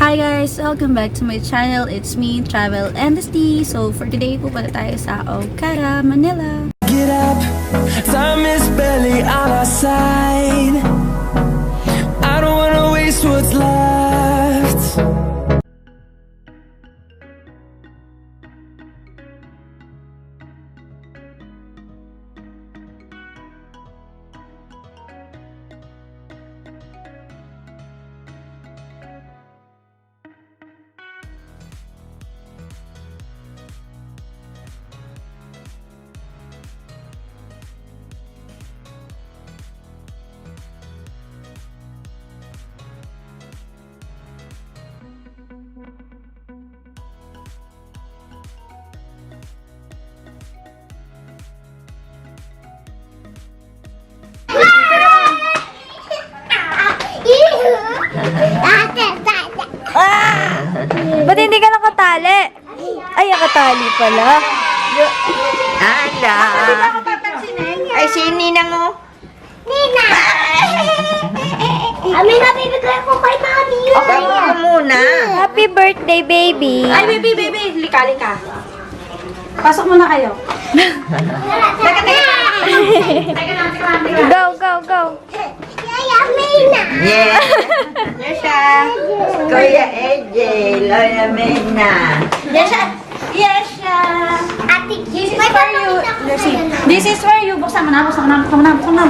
Hi guys! Welcome back to my channel. It's me, Travel and Steve. So for today, pupunta tayo sa Okada, Manila. Get up, time is barely on our side. I don't wanna waste what's left. Ba't hindi ka nakatali? Ay, nakatali pala. Ala! Ay, si Nina mo. Nina! Amina, bibigay ko kay Mami yun. Okay, ka muna. Happy birthday, baby! Ay, baby, lika. Pasok muna kayo. Go! Yaya, Mina! Yeah. Yesha. Kuya AJ. Lola Mena. Yesha! Ate, This is for you. This is for you. Buksan mo na. Ako na.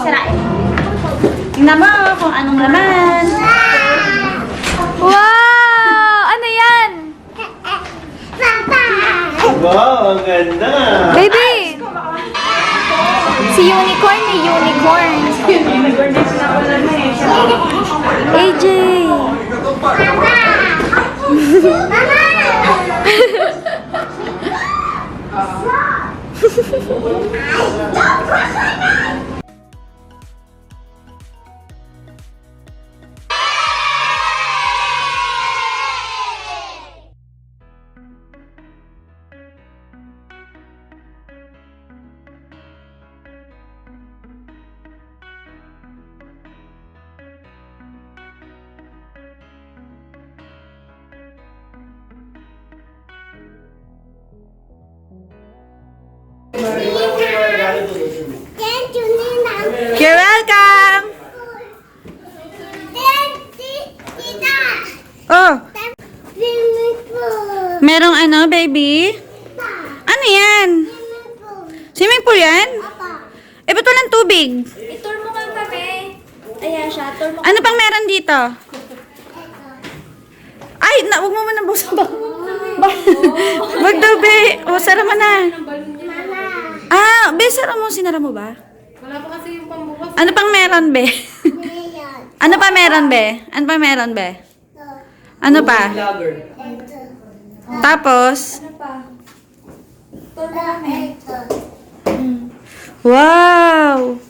Sirain. Tingnan mo kung anong laman. Wow! Ano yan? Papa! Wow, ang ganda! Baby! Si Unicorn, may unicorn. AJ! Mama! Thank you, Nina. You're welcome! Thank you, Tita. Oh, Swimming pool. merong ano, baby? Ano yan? Swimming pool yan? Eh, ba't walang tubig? I-tour mo nga kami. Ayan siya, tour mo. Ano pang meron dito? Ay, huwag mo muna buksan ba? Wag daw, be. O, sara mo na. Ah, be, sara mo. Sinara mo ba? Wala pa kasi yung pambukas. Ano pang meron, be? Ano pa meron, be? Ano pa meron, be? Ano pa? Tapos? Tour mo kami. Wow!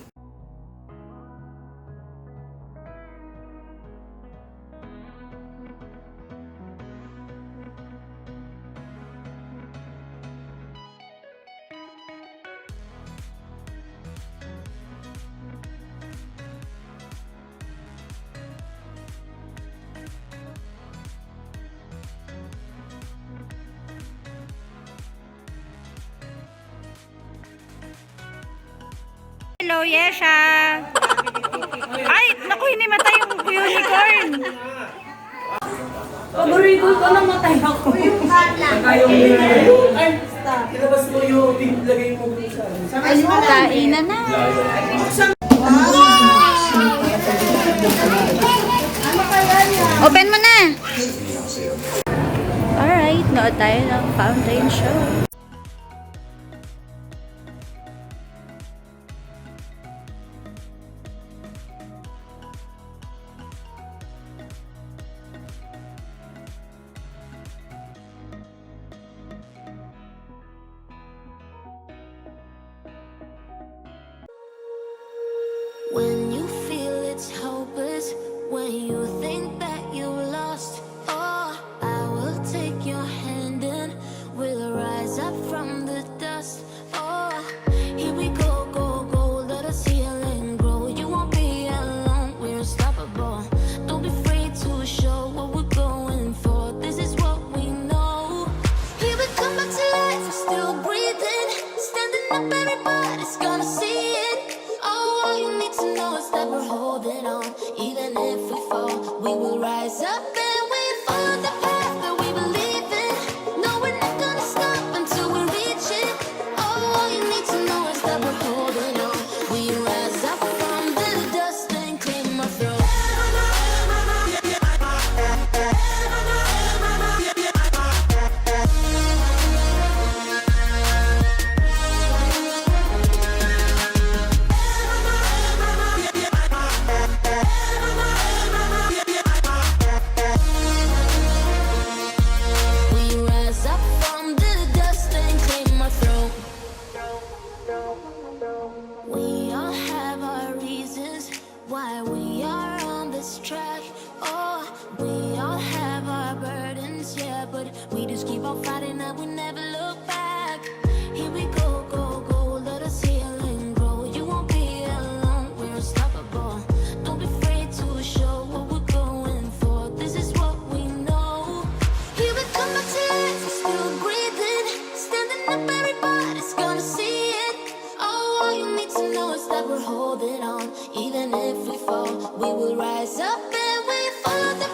Hello, Yesha! Ay, naku, hinimatay yung unicorn! Paborito ko na matay ako. Ilabas mo yung lagay mo sa Kainan na! Open mo na! Alright, nood tayo ng fountain show. When you feel it's hopeless, when you think that you lost, oh, I will take your hand and we'll rise up. up and we follow the